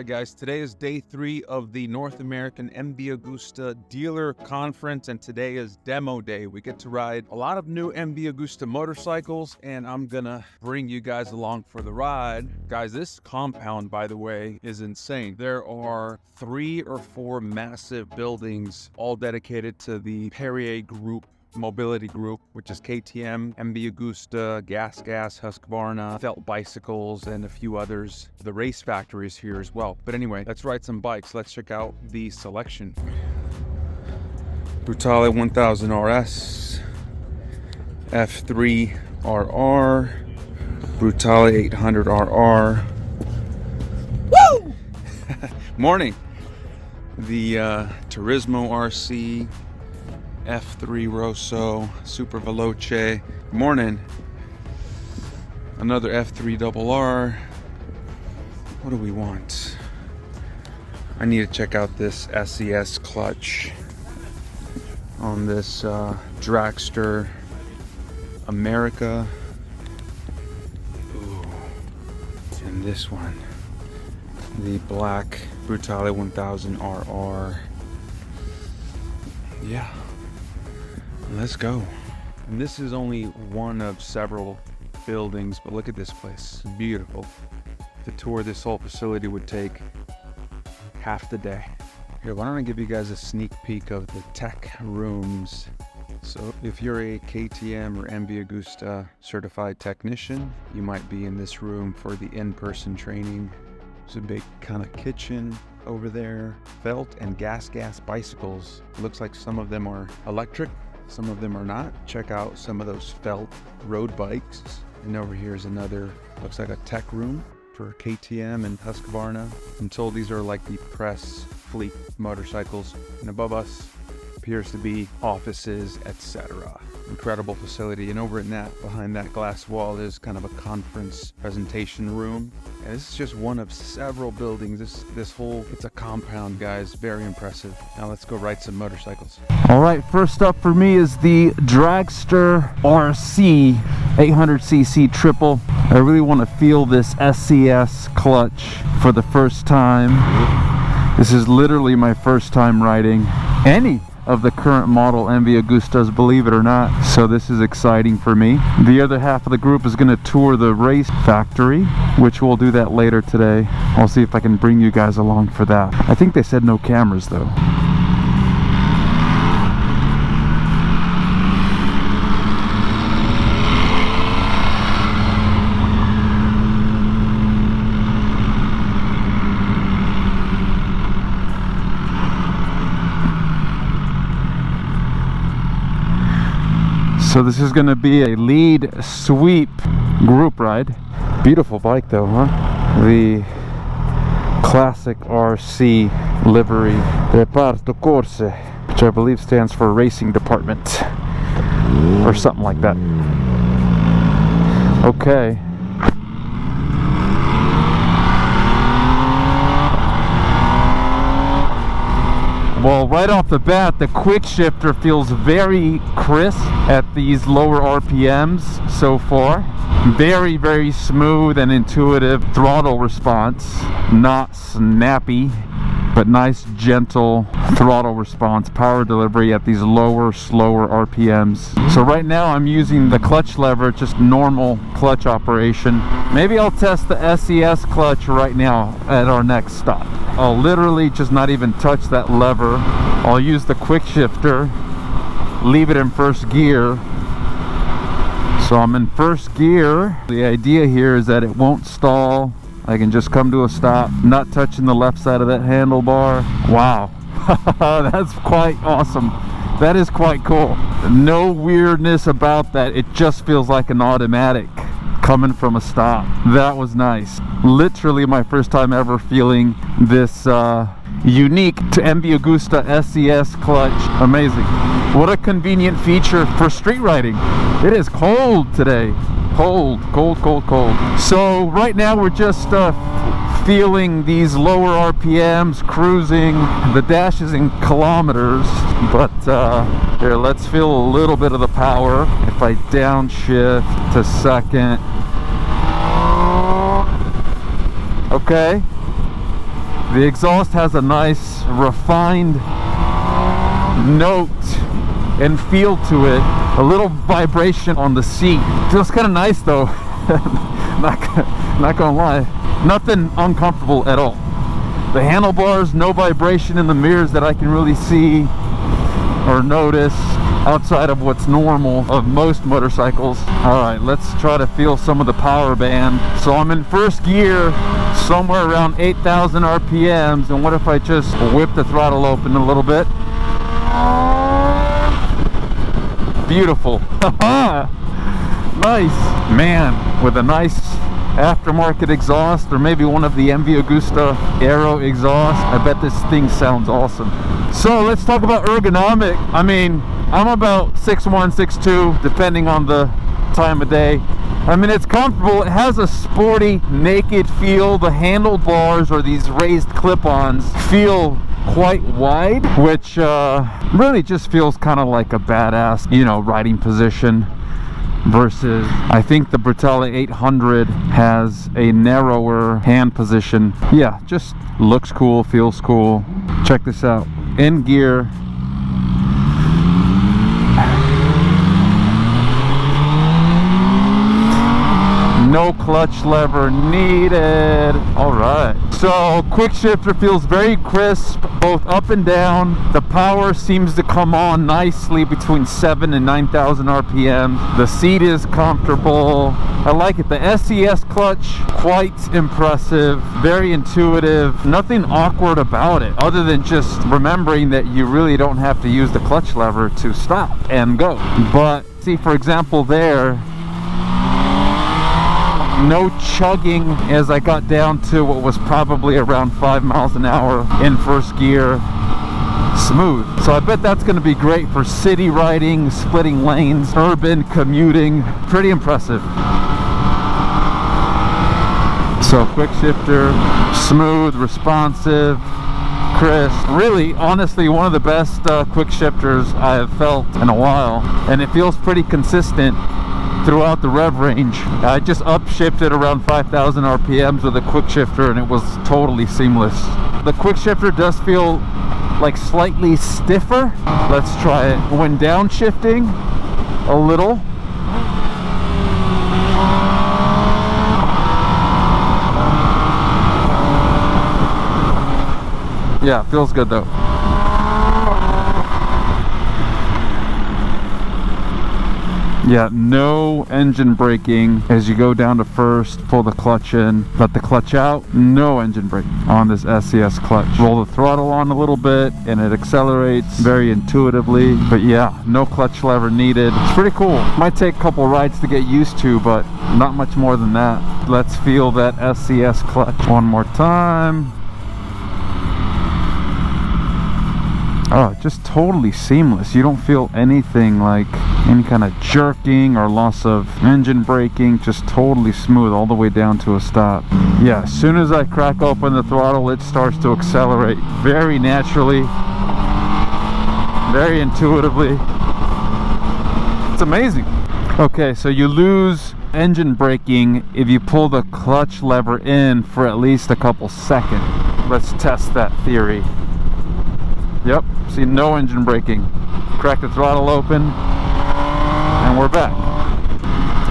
Alright guys, today is day 3 of the North American MV Agusta dealer conference, and today is demo day. We get to ride a lot of new MV Agusta motorcycles, and I'm gonna bring you guys along for the ride. Guys, this compound, by the way, is insane. There are 3 or 4 massive buildings all dedicated to the Pierer Mobility Group, which is KTM, MV Agusta, Gas, Husqvarna, Felt Bicycles, and a few others. The race factory is here as well. But anyway, let's ride some bikes. Let's check out the selection. Brutale 1000 RS, F3 RR, Brutale 800 RR. Woo! Morning. The Turismo RC, F3 Rosso, Super Veloce. Morning. Another F3 RR. What do we want? I need to check out this SCS clutch on this Dragster America. Ooh. And this one, the black Brutale 1000 RR. Yeah. Let's go. And this is only one of several buildings, but look at this place. It's beautiful. The tour of this whole facility would take half the day. Here, why don't I give you guys a sneak peek of the tech rooms. So if you're a KTM or MV Agusta certified technician, you might be in this room for the in-person training. There's a big kind of kitchen over there. Felt and gas bicycles. Looks like some of them are electric, some of them are not. Check out some of those Felt road bikes. And over here is another, looks like a tech room for KTM and Husqvarna. I'm told these are like the press fleet motorcycles. And above us appears to be offices, etc. Incredible facility. And over in that, behind that glass wall, is kind of a conference presentation room. And this is just one of several buildings. This whole, it's a compound, guys. Very impressive. Now let's go ride some motorcycles. All right, first up for me is the Dragster RC 800cc triple. I really want to feel this SCS clutch for the first time. This is literally my first time riding any of the current model MV Agustas, believe it or not. So this is exciting for me. The other half of the group is going to tour the race factory, which we'll do that later today. I'll see if I can bring you guys along for that. I think they said no cameras though. So this is going to be a lead sweep group ride. Beautiful bike though, huh? The classic RC livery, Reparto Corse, which I believe stands for Racing Department or something like that. Okay. Well, right off the bat, the quick shifter feels very crisp at these lower RPMs so far. Very, very smooth and intuitive throttle response. Not snappy, but nice, gentle throttle response, power delivery at these lower, slower RPMs. So right now I'm using the clutch lever, just normal clutch operation. Maybe I'll test the SCS clutch right now at our next stop. I'll literally just not even touch that lever. I'll use the quick shifter, leave it in first gear. So I'm in first gear. The idea here is that it won't stall. I can just come to a stop, not touching the left side of that handlebar. Wow, that's quite awesome. That is quite cool. No weirdness about that. It just feels like an automatic coming from a stop. That was nice. Literally my first time ever feeling this unique to MV Agusta SCS clutch. Amazing. What a convenient feature for street riding. It is cold today. Cold. So right now we're just feeling these lower RPMs, cruising. The dash is in kilometers, but here, let's feel a little bit of the power. If I downshift to second. Okay. The exhaust has a nice refined note and feel to it. A little vibration on the seat. Feels kind of nice though. not gonna lie. Nothing uncomfortable at all. The handlebars, no vibration in the mirrors that I can really see or notice outside of what's normal of most motorcycles. All right, let's try to feel some of the power band. So I'm in first gear, somewhere around 8,000 RPMs, and what if I just whip the throttle open a little bit? Beautiful. Nice. Man, with a nice aftermarket exhaust, or maybe one of the MV Agusta Aero exhaust, I bet this thing sounds awesome. So let's talk about ergonomic. I mean, I'm about 6'1", 6'2", depending on the time of day. I mean, it's comfortable. It has a sporty, naked feel. The handlebars, or these raised clip-ons, feel quite wide, which really just feels kind of like a badass, you know, riding position. Versus, I think the Brutale 800 has a narrower hand position. Yeah, just looks cool, feels cool. Check this out. In gear. No clutch lever needed. All right. So quick shifter feels very crisp, both up and down. The power seems to come on nicely between 7,000 and 9,000 RPM. The seat is comfortable. I like it. The SCS clutch, quite impressive, very intuitive. Nothing awkward about it, other than just remembering that you really don't have to use the clutch lever to stop and go. But see, for example, there, no chugging as I got down to what was probably around 5 miles an hour in first gear. Smooth. So I bet that's going to be great for city riding, splitting lanes, urban commuting. Pretty impressive. So quick shifter, smooth, responsive, crisp. Really, honestly, one of the best quick shifters I have felt in a while, and it feels pretty consistent throughout the rev range. I just upshifted around 5,000 RPMs with a quick shifter, and it was totally seamless. The quick shifter does feel like slightly stiffer. Let's try it. When downshifting a little, yeah, feels good though. Yeah, no engine braking as you go down to first, pull the clutch in, let the clutch out, no engine brake on this SCS clutch. Roll the throttle on a little bit and it accelerates very intuitively, but yeah, no clutch lever needed. It's pretty cool. Might take a couple rides to get used to, but not much more than that. Let's feel that SCS clutch one more time. Oh, just totally seamless. You don't feel anything like any kind of jerking or loss of engine braking. Just totally smooth all the way down to a stop. Yeah, as soon as I crack open the throttle, it starts to accelerate very naturally, very intuitively. It's amazing. Okay, so you lose engine braking if you pull the clutch lever in for at least a couple seconds. Let's test that theory. Yep, see, no engine braking. Crack the throttle open, and we're back.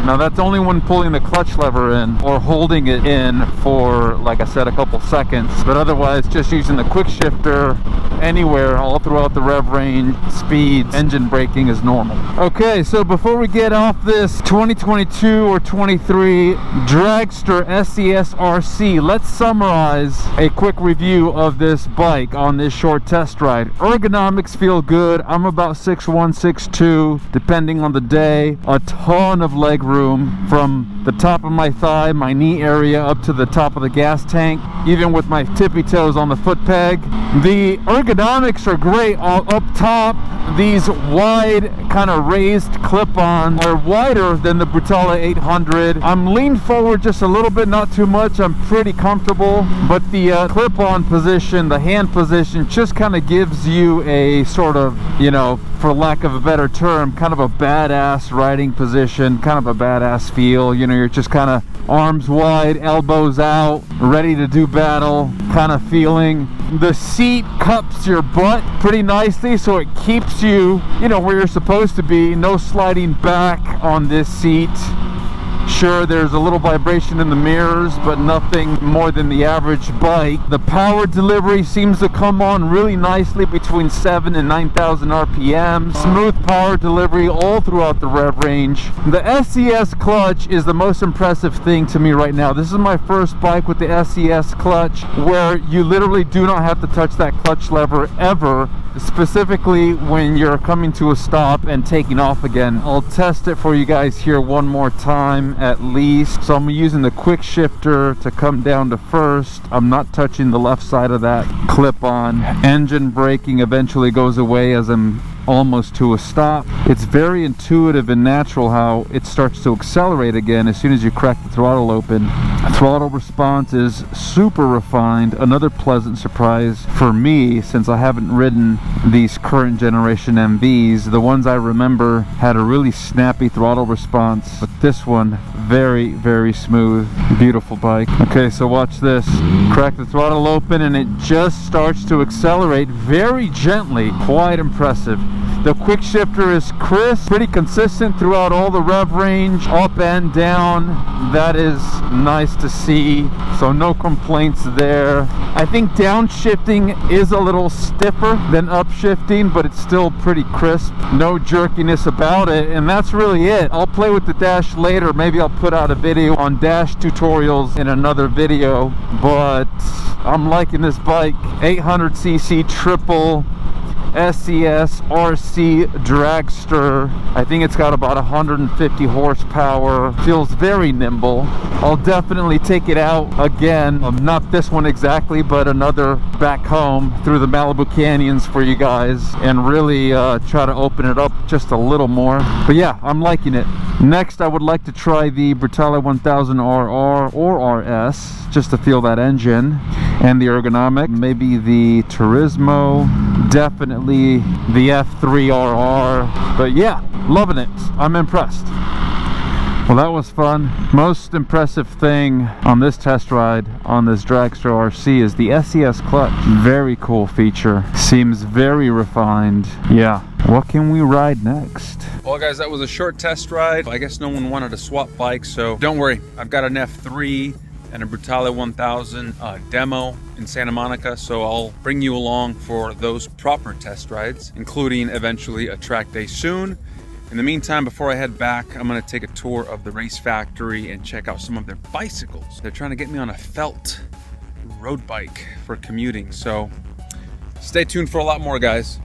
Now that's only when pulling the clutch lever in or holding it in for, like I said, a couple seconds. But otherwise, just using the quick shifter anywhere all throughout the rev range, speeds, engine braking is normal. Okay, so before we get off this 2022 or 23 Dragster SCS RC, let's summarize a quick review of this bike on this short test ride. Ergonomics feel good. I'm about 6'1", 6'2", depending on the day. A ton of leg room from the top of my thigh, my knee area, up to the top of the gas tank, even with my tippy toes on the foot peg. The ergonomics are great. Up top, these wide kind of raised clip-ons are wider than the Brutale 800. I'm leaned forward just a little bit, not too much. I'm pretty comfortable, but the clip-on position, the hand position, just kind of gives you a sort of, you know, for lack of a better term, kind of a badass riding position, kind of a badass feel. You know, you're just kind of arms wide, elbows out, ready to do battle kind of feeling. The seat cups your butt pretty nicely, so it keeps you, you know, where you're supposed to be. No sliding back on this seat. Sure, there's a little vibration in the mirrors, but nothing more than the average bike. The power delivery seems to come on really nicely between 7 and 9,000 RPM. Smooth power delivery all throughout the rev range. The SCS clutch is the most impressive thing to me right now. This is my first bike with the SCS clutch, where you literally do not have to touch that clutch lever ever, specifically when you're coming to a stop and taking off again. I'll test it for you guys here one more time at least. So I'm using the quick shifter to come down to first. I'm not touching the left side of that clip on. Engine braking eventually goes away as I'm almost to a stop. It's very intuitive and natural how it starts to accelerate again as soon as you crack the throttle open. Throttle response is super refined. Another pleasant surprise for me, since I haven't ridden these current generation MVs. The ones I remember had a really snappy throttle response, but this one very, very smooth. Beautiful bike. Okay, so watch this. Crack the throttle open and it just starts to accelerate very gently. Quite impressive. The quick shifter is crisp, pretty consistent throughout all the rev range, up and down. That is nice to see, so no complaints there. I think downshifting is a little stiffer than upshifting, but it's still pretty crisp. No jerkiness about it, and that's really it. I'll play with the dash later. Maybe I'll put out a video on dash tutorials in another video, but I'm liking this bike. 800cc triple SCS RC Dragster. I think it's got about 150 horsepower. Feels very nimble. I'll definitely take it out again. Not this one exactly, but another back home through the Malibu canyons for you guys, and really try to open it up just a little more. But yeah, I'm liking it. Next, I would like to try the Brutale 1000 RR or RS, just to feel that engine and the ergonomics. Maybe the Turismo, definitely the F3RR. But yeah, loving it. I'm impressed. Well, that was fun. Most impressive thing on this test ride on this Dragster RC is the SCS clutch. Very cool feature. Seems very refined. Yeah. What can we ride next? Well guys, that was a short test ride. I guess no one wanted to swap bikes, so don't worry. I've got an F3 and a Brutale 1000 demo in Santa Monica, so I'll bring you along for those proper test rides, including eventually a track day soon. In the meantime, before I head back, I'm gonna take a tour of the race factory and check out some of their bicycles. They're trying to get me on a felt road bike for commuting, so stay tuned for a lot more, guys.